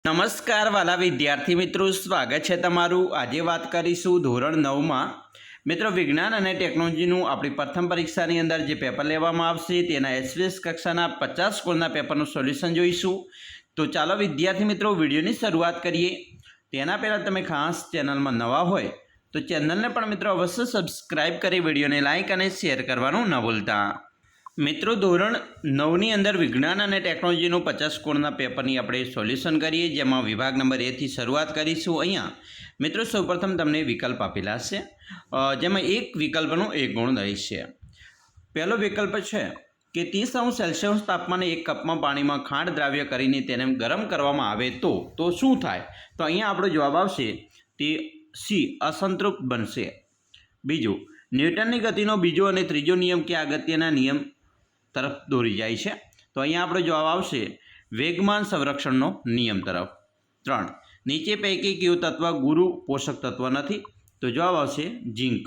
નમસ્કાર વાલા વિદ્યાર્થી મિત્રો, સ્વાગત છે તમારું। આજે વાત કરીશું ધોરણ 9માં મિત્રો વિજ્ઞાન અને ટેકનોલોજીનું આપણી પ્રથમ પરીક્ષાની અંદર જે પેપર લેવામાં આવશે તેના એસવીએસ કક્ષાના 50 ગુણના પેપરનું સોલ્યુશન જોઈશું। તો ચાલો વિદ્યાર્થી મિત્રો વિડીયોની શરૂઆત કરીએ। તેના પહેલાં તમે ખાસ ચેનલમાં નવા હોય તો ચેનલને પણ મિત્રો અવશ્ય સબસ્ક્રાઇબ કરી વિડીયોને લાઇક અને શેર કરવાનું ન ભૂલતા। મિત્રો ધોરણ 9ની અંદર વિજ્ઞાન અને ટેકનોલોજીનું 50 ગુણના પેપરની આપણે સોલ્યુશન કરીએ, જેમાં વિભાગ નંબર A થી શરૂઆત કરીશું। અહીંયા મિત્રો સૌપ્રથમ તમને વિકલ્પ આપેલા છે, જેમાં એક વિકલ્પનો 1 ગુણ રહેશે। પહેલો વિકલ્પ છે કે 30°C તાપમાને એક કપમાં પાણીમાં ખાંડ દ્રાવ્ય કરીને તેને ગરમ કરવામાં આવે તો શું થાય? તો અહીંયા આપણો જવાબ આવશે તે સી, અસંતૃપ્ત બનશે। બીજું, ન્યૂટનની ગતિનો બીજો અને ત્રીજો નિયમ કે અગત્યના નિયમ તરફ દોરી જાય છે? તો અહીંયા આપણો જવાબ આવશે વેગમાન સંરક્ષણનો નિયમ તરફ। 3, નીચે પૈકી કયું તત્વ ગુરુ પોષક તત્વ નથી? તો જવાબ આવશે ઝીંક।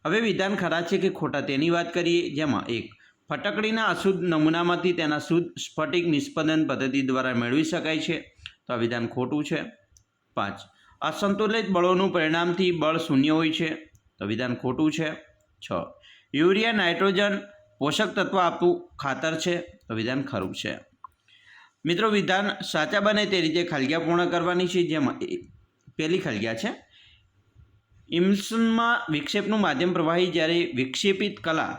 હવે વિધાન ખરા છે કે ખોટા તેની વાત કરીએ, જેમાં 1, ફટકડીના અશુદ્ધ નમૂનામાંથી તેના શુદ્ધ સ્ફટિક નિષ્પદન પદ્ધતિ દ્વારા મેળવી શકાય છે। તો આ વિધાન ખોટું છે। 5, અસંતુલિત બળોનું પરિણામથી બળ શૂન્ય હોય છે। તો વિધાન ખોટું છે। 6, યુરિયા નાઇટ્રોજન પોષક તત્વ આપતું ખાતર છે। તો વિધાન ખરું છે। મિત્રો વિધાન સાચા બને તે રીતે ખાલિયા પૂર્ણ કરવાની છે, જેમાં પહેલી ખાલિયા છે ઇમ્સનમાં વિક્ષેપનું માધ્યમ પ્રવાહી જ્યારે વિક્ષેપિત કલા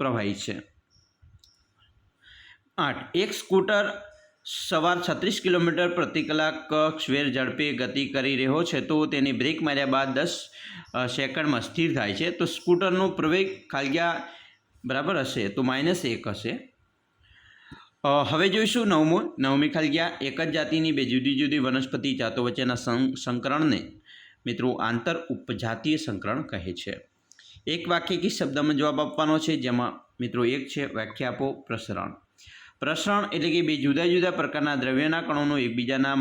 પ્રવાહી છે। 8, એક સ્કૂટર સવાર 36 કિલોમીટર પ્રતિ કલાક સ્વેર ઝડપે ગતિ કરી રહ્યો છે તો તેની બ્રેક માર્યા બાદ 10 સેકન્ડમાં સ્થિર થાય છે, તો સ્કૂટરનો પ્રવેગ ખાલિયા બરાબર હશે તો -1 હશે। હવે જોઈશું નવમી ખાલિયા। એક જ જાતિની બે જુદી જુદી વનસ્પતિ જાતો વચ્ચેના સંકરણને મિત્રો આંતર ઉપજાતીય સંકરણ કહે છે। એક વાક્ય કે શબ્દમાં જવાબ આપવાનો છે, જેમાં મિત્રો એક છે વ્યાખ્યા આપો પ્રસરણ। પ્રસરણ એટલે કે બે જુદા જુદા પ્રકારના દ્રવ્યના કણોનું એકબીજાના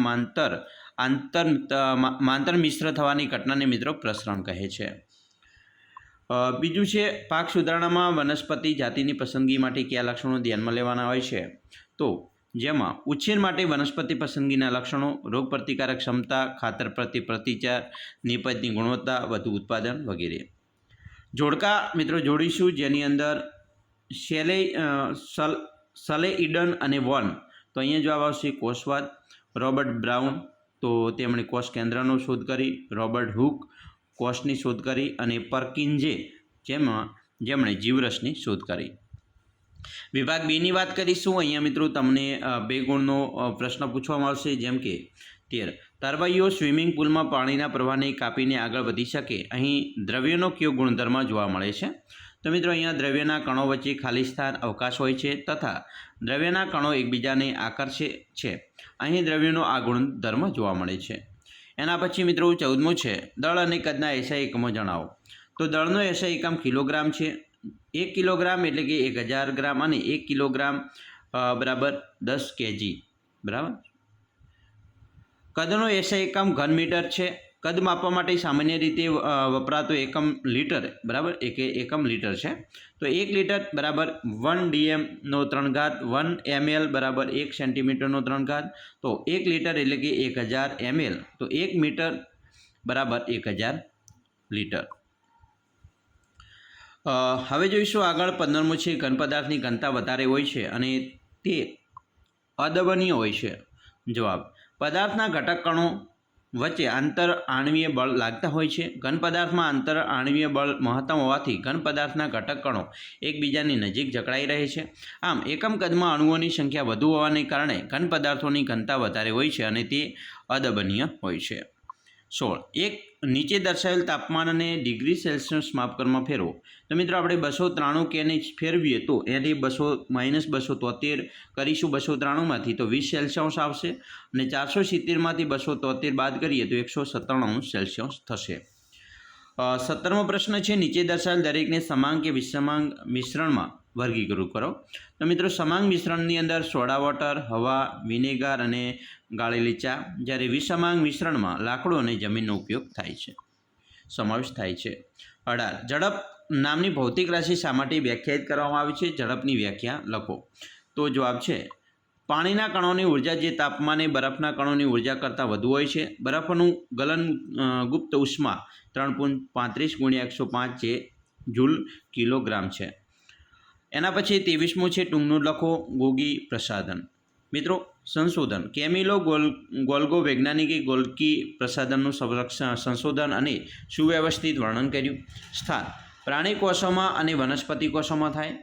માંતર મિશ્ર થવાની ઘટનાને મિત્રો પ્રસરણ કહે છે। બીજું છે પાક સુધારણામાં વનસ્પતિ જાતિની પસંદગી માટે કયા લક્ષણો ધ્યાનમાં લેવાના હોય છે? તો જેમાં ઉછેર માટે વનસ્પતિ પસંદગીના લક્ષણો રોગપ્રતિકારક ક્ષમતા, ખાતર પ્રત્યે પ્રતિચાર, નિપજની ગુણવત્તા, વધુ ઉત્પાદન વગેરે। જોડકા મિત્રો જોડીશું, જેની અંદર સલેઇડન અને વોન। તો અહીંયા જવાબ આવશે કોષવાદ। રોબર્ટ બ્રાઉન, તો તેમણે કોષ કેન્દ્રનો શોધ કરી। રોબર્ટ હુક કોષની શોધ કરી, અને પરકિન્સે જેમણે જીવરસની શોધ કરી। વિભાગ બીની વાત કરીશું। અહીંયા મિત્રો તમને 2 ગુણનો પ્રશ્ન પૂછવામાં આવશે, જેમ કે 13, તરવૈયો સ્વિમિંગ પુલમાં પાણીના પ્રવાહને કાપીને આગળ વધી શકે, અહીં દ્રવ્યનો કયો ગુણધર્મ જોવા મળે છે? તો મિત્રો અહીંયા દ્રવ્યના કણો વચ્ચે ખાલી સ્થાન અવકાશ હોય છે તથા દ્રવ્યના કણો એકબીજાને આકર્ષે છે, અહીં દ્રવ્યનો આ ગુણધર્મ જોવા મળે છે। એના પછી મિત્રો 14મું છે દળ અને કદના એસઆઈ એકમો જણાવો। તો દળનો એસઆઈ એકમ કિલોગ્રામ છે। 1 કિલોગ્રામ એટલે કે 1000 ગ્રામ, અને 1 કિલોગ્રામ બરાબર 10 kg બરાબર। કદનો એસઆઈ એકમ ઘન મીટર છે। કદ માપવા માટે સામાન્ય રીતે વપરાતો એકમ લીટર બરાબર, એકમ લીટર છે। તો 1 લીટર બરાબર 1 dm નો 3 ઘાત, 1 ml બરાબર 1 સેન્ટીમીટરનો 3 ઘાત। તો 1 લીટર એટલે કે 1000 ml, તો 1 મીટર બરાબર 1000 લીટર। હવે જોઈશું આગળ 15મું છે ઘન પદાર્થની ઘનતા વધારે હોય છે અને તે અદબનીય હોય છે। જવાબ, પદાર્થના ઘટક કણો વચ્ચે આંતર આણવીય બળ લાગતા હોય છે। ઘન પદાર્થમાં આંતર આણવીય બળ મહત્તમ હોવાથી ઘન પદાર્થના ઘટક કણો એકબીજાની નજીક જકડાઈ રહે છે। આમ એકમ કદમાં અણુઓની સંખ્યા વધુ હોવાને કારણે ઘન પદાર્થોની ઘનતા વધારે હોય છે અને તે અદબનીય હોય છે। 16, એક નીચે દર્શાવેલ તાપમાનને ડિગ્રી સેલ્સિયસ માપકરમાં ફેરવો। તો મિત્રો આપણે 293 કેને ફેરવીએ તો એનાથી -273 કરીશું 293માંથી, તો 20 સેલ્સિયસ આવશે, અને 470માંથી 273 બાદ કરીએ તો 197 સેલ્સિયસ થશે। 17મો પ્રશ્ન છે નીચે દર્શાવેલ દરેકને સમાંગ કે વિષમાંગ મિશ્રણમાં વર્ગીકૃત કરો। તો મિત્રો સમાંગ મિશ્રણની અંદર સોડા વોટર, હવા, વિનેગર અને ગાળેલી ચા, જ્યારે વિષમાંગ મિશ્રણમાં લાકડું અને જમીનનો ઉપયોગ થાય છે, સમાવેશ થાય છે। 18, ઝડપ નામની ભૌતિક રાશિ શા માટે વ્યાખ્યાયિત કરવામાં આવી છે? ઝડપની વ્યાખ્યા લખો। તો જવાબ છે પાણીના કણોની ઉર્જા જે તાપમાને બરફના કણોની ઉર્જા કરતાં વધુ હોય છે. બરફનું ગલન ગુપ્ત ઉષ્મા 3.35 × 105 જે જૂલ કિલોગ્રામ છે. એના પછી 23મું છે ટૂંકનું લખો ગોગી પ્રસાધન. મિત્રો સંશોધન કેમિલો ગોલ્ગો વૈજ્ઞાનિકે ગોલ્ગી પ્રસાધનનું સંશોધન અને સુવ્યવસ્થિત વર્ણન કર્યું. સ્થાન પ્રાણી કોષોમાં અને વનસ્પતિ કોષોમાં થાય.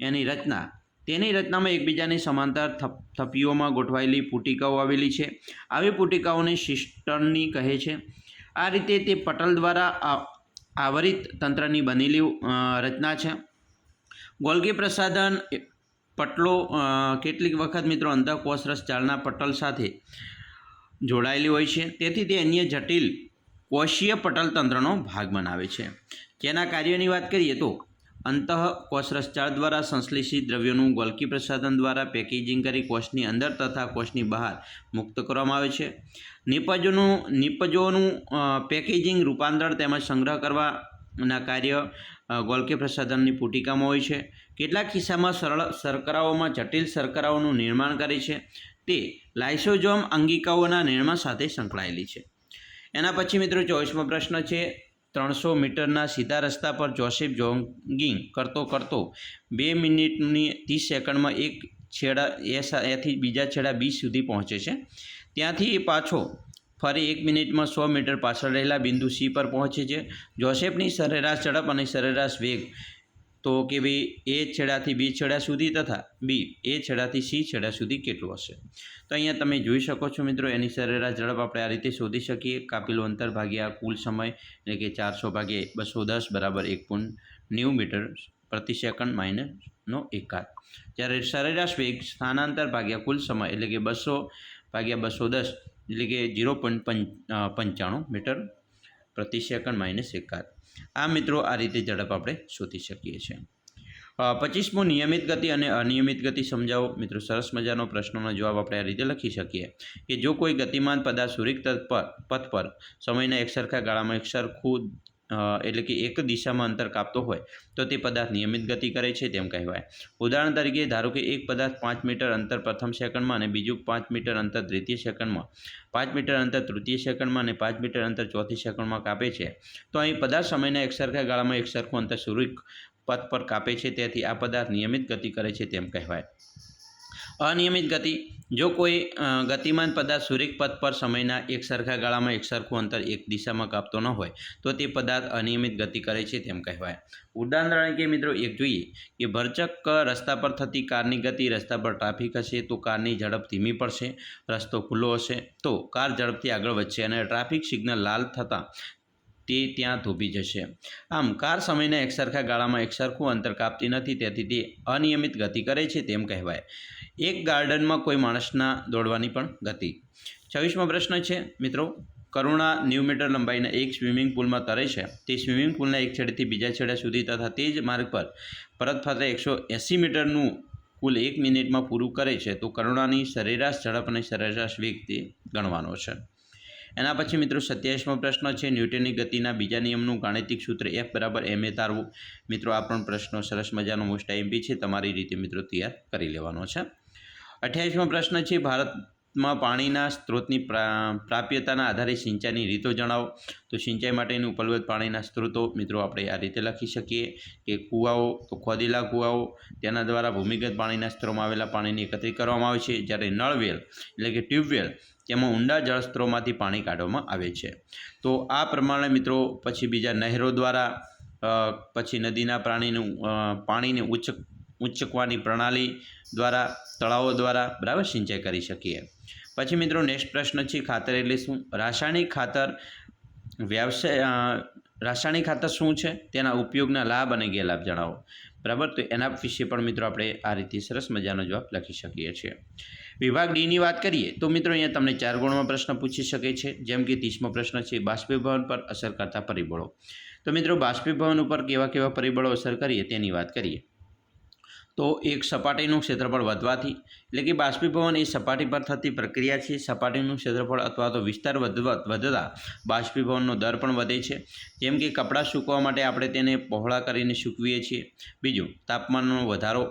એની રચના તેની રચનામાં એકબીજાની સમાંતર થપ્પીઓમાં ગોઠવાયેલી પુટિકાઓ આવેલી છે. આવી પુટિકાઓને સિસ્ટર્ની કહે છે. આ રીતે તે પટલ દ્વારા આવરિત તંત્રની બનેલી રચના છે. ગોલ્ગી પ્રસાધન પટલો કેટલીક વખત મિત્રો અંતઃકોષરસ જાળના પટલ સાથે જોડાયેલી હોય છે. તેથી તે અન્ય જટિલ કોષીય પટલ તંત્રનો ભાગ બનાવે છે. જેના કાર્યોની વાત કરીએ તો અંતઃકોષરસ જાળ દ્વારા સંશ્લેષિત દ્રવ્યોનું ગોલ્ગી પ્રસાધન દ્વારા પેકેજિંગ કરી કોષની અંદર તથા કોષની બહાર મુક્ત કરવામાં આવે છે. નિપજોનું પેકેજિંગ રૂપાંતર તેમજ સંગ્રહ કરવાના કાર્ય ગોલ્ગી પ્રસાધનની પુટિકામાં હોય છે. કેટલાક કિસ્સામાં સરળ શર્કરાઓમાં જટિલ શર્કરાઓનું નિર્માણ કરે છે. તે લાઇસોઝોમ અંગિકાઓના નિર્માણ સાથે સંકળાયેલી છે. એના પછી મિત્રો 24મો પ્રશ્ન છે 300 મીટરના સીધા રસ્તા પર જોસેફ જોગિંગ કરતો 2 મિનિટની 30 સેકન્ડમાં એક છેડા એથી બીજા છેડા બી સુધી પહોંચે છે. ત્યાંથી પાછો ફરી 1 મિનિટમાં 100 મીટર પાછળ રહેલા બિંદુ સી પર પહોંચે છે. જોસેફની સરેરાશ ઝડપ અને સરેરાશ વેગ તો કે ભાઈ એ છેડાથી બી છેડા સુધી તથા બી એ છેડાથી સી છેડા સુધી કેટલું હશે. તો અહીંયા તમે જોઈ શકો છો મિત્રો એની સરેરાશ ઝડપ આપણે આ રીતે શોધી શકીએ. કાપેલું અંતર ભાગ્યા કુલ સમય એટલે કે 400 / 210 બરાબર 1.90 મીટર પ્રતિ સેકન્ડ માઇનસનો 1/4. જ્યારે સરેરાશ વેગ સ્થાનાંતર ભાગ્યા કુલ સમય એટલે કે 200 / 210 એટલે કે 0.95 મીટર પ્રતિ સેકન્ડ માઇનસ 1/4. આ મિત્રો આ રીતે ઝડપ આપણે શોધી શકીએ છીએ. 25મો નિયમિત ગતિ અને અનિયમિત ગતિ સમજાવો. મિત્રો સરસ મજાનો પ્રશ્નનો જવાબ આપણે આ રીતે લખી શકીએ કે જો કોઈ ગતિમાન પદાર્થ સુરેખ પથ પર સમયના એકસરખા ગાળામાં એકસરખું એટલે કે એક દિશામાં અંતર કાપતો હોય તો તે પદાર્થ નિયમિત ગતિ કરે છે તેમ કહેવાય. ઉદાહરણ તરીકે ધારો કે એક પદાર્થ 5 મીટર અંતર પ્રથમ સેકન્ડમાં અને બીજું 5 મીટર અંતર દ્વિતીય સેકન્ડમાં, 5 મીટર અંતર તૃતીય સેકન્ડમાં અને 5 મીટર અંતર ચોથી સેકન્ડમાં કાપે છે. તો અહીં પદાર્થ સમયના એકસરખા ગાળામાં એકસરખું અંતર સુરેખ પથ પર કાપે છે. તેથી આ પદાર્થ નિયમિત ગતિ કરે છે તેમ કહેવાય. અનિયમિત ગતિ જો કોઈ ગતિમાન પદાર્થ સુરેખ પથ પર સમયના એકસરખા ગાળામાં એકસરખું અંતર એક દિશામાં કાપતો ન હોય તો તે પદાર્થ અનિયમિત ગતિ કરે છે તેમ કહેવાય. ઉદાહરણ તરીકે મિત્રો એક જોઈએ કે ભરચક રસ્તા પર થતી કારની ગતિ. રસ્તા પર ટ્રાફિક હશે તો કારની ઝડપ ધીમી પડશે. રસ્તો ખુલ્લો હશે તો કાર ઝડપથી આગળ વધશે અને ટ્રાફિક સિગ્નલ લાલ થતાં તે ત્યાં થોભી જશે. આમ કાર સમયના એકસરખા ગાળામાં એકસરખું અંતર કાપતી નથી તેથી તે અનિયમિત ગતિ કરે છે તેમ કહેવાય. એક ગાર્ડનમાં કોઈ માણસના દોડવાની પણ ગતિ. 26મો પ્રશ્ન છે મિત્રો કરુણા 90 મીટર લંબાઈના એક સ્વિમિંગ પુલમાં તરે છે. તે સ્વિમિંગ પુલના એક છેડેથી બીજા છેડા સુધી તથા તે જ માર્ગ પર પરત ફરતા 180 મીટરનું કુલ 1 મિનિટમાં પૂરું કરે છે તો કરુણાની સરેરાશ ઝડપ અને સરેરાશ વેગ તે ગણવાનો છે. એના પછી મિત્રો 27મો પ્રશ્ન છે ન્યૂટનની ગતિના બીજા નિયમનું ગાણિતિક સૂત્ર F = ma તારવું. મિત્રો આ પણ પ્રશ્નો સરસ મજાનો મોસ્ટ આઈએમપી છે. તમારી રીતે મિત્રો તૈયાર કરી લેવાનો છે. 28મો પ્રશ્ન છે ભારતમાં પાણીના સ્ત્રોતની પ્રાપ્યતાના આધારે સિંચાઈની રીતો જણાવો. તો સિંચાઈ માટેની ઉપલબ્ધ પાણીના સ્ત્રોતો મિત્રો આપણે આ રીતે લખી શકીએ કે કૂવાઓ તો ખોદેલા કૂવાઓ તેના દ્વારા ભૂમિગત પાણીના સ્ત્રોતમાં આવેલા પાણીને એકત્રિત કરવામાં આવે છે. જ્યારે નળવેલ એટલે કે ટ્યુબવેલ તેમાં ઊંડા જળસ્ત્રોતમાંથી પાણી કાઢવામાં આવે છે. તો આ પ્રમાણે મિત્રો પછી બીજા નહેરો દ્વારા પછી નદીના પાણીને ઉંચકવાની પ્રણાલી દ્વારા તળાવો દ્વારા બરાબર સિંચાઈ કરી શકીએ. પછી મિત્રો નેક્સ્ટ પ્રશ્ન છે ખાતર એટલે શું. રાસાયણિક ખાતર શું છે તેના ઉપયોગના લાભ અને ગેરલાભ જણાવો. બરાબર તો એના વિશે પણ મિત્રો આપણે આ રીતે સરસ મજાનો જવાબ લખી શકીએ છીએ. વિભાગ ડીની વાત કરીએ તો મિત્રો અહીંયા તમને 4 ગુણમાં પ્રશ્ન પૂછી શકે છે. જેમ કે 30મો પ્રશ્ન છે બાષ્પીભવન પર અસર કરતા પરિબળો. તો મિત્રો બાષ્પીભવન ઉપર કેવા પરિબળો અસર કરીએ તેની વાત કરીએ તો એક સપાટીનું ક્ષેત્રફળ વધવાથી એટલે કે બાષ્પીભવન એ સપાટી પર થતી પ્રક્રિયા છે. સપાટીનું ક્ષેત્રફળ અથવા તો વિસ્તાર વધતા બાષ્પીભવનનો દર પણ વધે છે. જેમ કે કપડાં સૂકવવા માટે આપણે તેને પહોળા કરીને સૂકવીએ છીએ. બીજું તાપમાનનો વધારો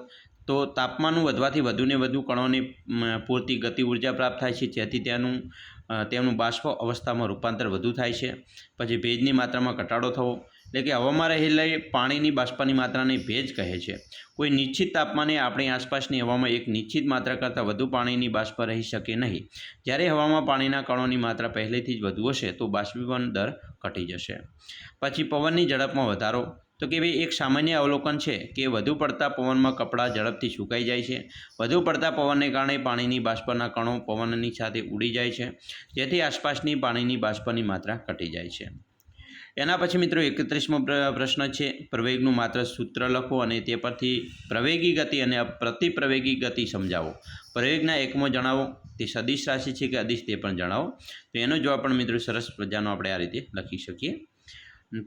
તો તાપમાનનું વધવાથી વધુને વધુ કણોને પૂરતી ગતિ ઉર્જા પ્રાપ્ત થાય છે, જેથી તેમનું બાષ્પ અવસ્થામાં રૂપાંતર વધુ થાય છે. પછી ભેજની માત્રામાં ઘટાડો થવો, એટલે કે હવામાં રહેલી પાણીની બાષ્પની માત્રાને ભેજ કહે છે. કોઈ નિશ્ચિત તાપમાને આપણી આસપાસની હવામાં એક નિશ્ચિત માત્રા કરતાં વધુ પાણીની બાષ્પ રહી શકે નહીં. જ્યારે હવામાં પાણીના કણોની માત્રા પહેલેથી જ વધુ હશે તો બાષ્પીભવન દર ઘટી જશે. પછી પવનની ઝડપમાં વધારો, તો કે ભાઈ એક સામાન્ય અવલોકન છે કે વધુ પડતા પવનમાં કપડાં ઝડપથી સુકાઈ જાય છે. વધુ પડતા પવનને કારણે પાણીની બાષ્પના કણો પવનની સાથે ઉડી જાય છે, જેથી આસપાસની પાણીની બાષ્પની માત્રા ઘટી જાય છે. એના પછી મિત્રો 31મો પ્રશ્ન છે, પ્રવેગનું માત્ર સૂત્ર લખો અને તે પરથી પ્રવેગી ગતિ અને પ્રતિપ્રવેગી ગતિ સમજાવો. પ્રવેગના એકમો જણાવો, તે સદિશ રાશિ છે કે અદિશ તે પણ જણાવો. તો એનો જવાબ પણ મિત્રો સરસ મજાનો આપણે આ રીતે લખી શકીએ.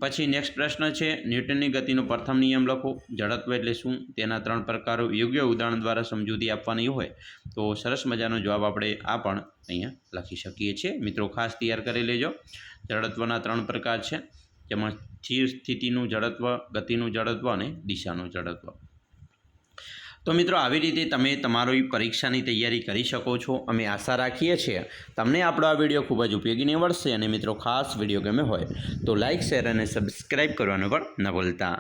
પછી નેક્સ્ટ પ્રશ્ન છે, ન્યૂટનની ગતિનો પ્રથમ નિયમ લખો. જડત્વ એટલે શું, તેના 3 પ્રકારો યોગ્ય ઉદાહરણ દ્વારા સમજૂતી આપવાની હોય તો સરસ મજાનો જવાબ આપણે આ પણ અહીંયા લખી શકીએ છીએ. મિત્રો ખાસ તૈયાર કરી લેજો. જડત્વના 3 પ્રકાર છે, જેમાં સ્થિર સ્થિતિનું જડત્વ, ગતિનું જડત્વ અને દિશાનું જડત્વ. તો મિત્રો આવી રીતે તમે તમારી પરીક્ષાની તૈયારી કરી શકો છો. અમે આશા રાખીએ છીએ તમને આપણો આ વિડીયો ખૂબ જ ઉપયોગી નીવડશે. અને મિત્રો ખાસ વિડીયો ગમે હોય તો લાઇક, શેર અને સબસ્ક્રાઈબ કરવાનું પણ ન ભૂલતા.